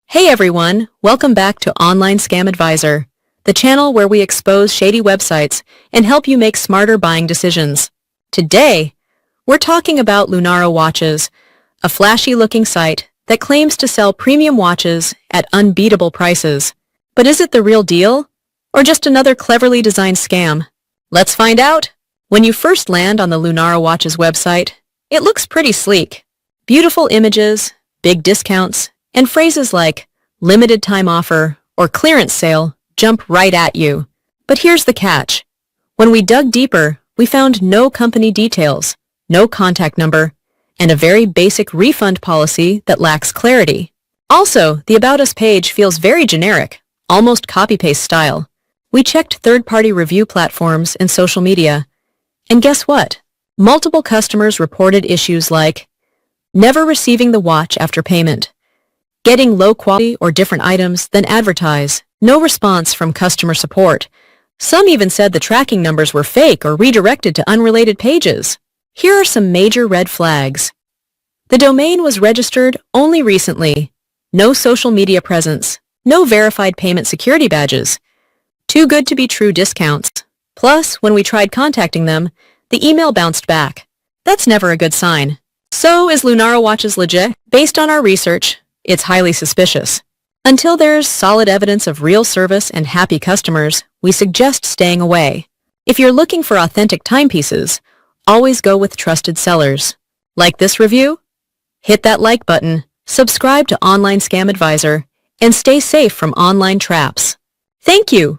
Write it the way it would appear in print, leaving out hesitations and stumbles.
Hey everyone, welcome back to Online Scam Advisor, the channel where we expose shady websites and help you make smarter buying decisions. Today, we're talking about Lunaro Watches, a flashy-looking site that claims to sell premium watches at unbeatable prices. But is it the real deal, or just another cleverly designed scam? Let's find out! When you first land on the Lunaro Watches website, it looks pretty sleek. Beautiful images, big discounts, and phrases like limited time offer or clearance sale jump right at you. But here's the catch. When we dug deeper, we found no company details, no contact number, and a very basic refund policy that lacks clarity. Also, the About Us page feels very generic, almost copy-paste style. We checked third-party review platforms and social media, and guess what? Multiple customers reported issues like never receiving the watch after payment, getting low quality or different items than advertised, no response from customer support. Some even said the tracking numbers were fake or redirected to unrelated pages. Here are some major red flags. The domain was registered only recently. No social media presence. No verified payment security badges. Too good to be true discounts. Plus, when we tried contacting them, the email bounced back. That's never a good sign. So, is Lunaro Watches legit? Based on our research, it's highly suspicious. Until there's solid evidence of real service and happy customers, we suggest staying away. If you're looking for authentic timepieces, always go with trusted sellers. Like this review? Hit that like button, subscribe to Online Scam Advisor, and stay safe from online traps. Thank you!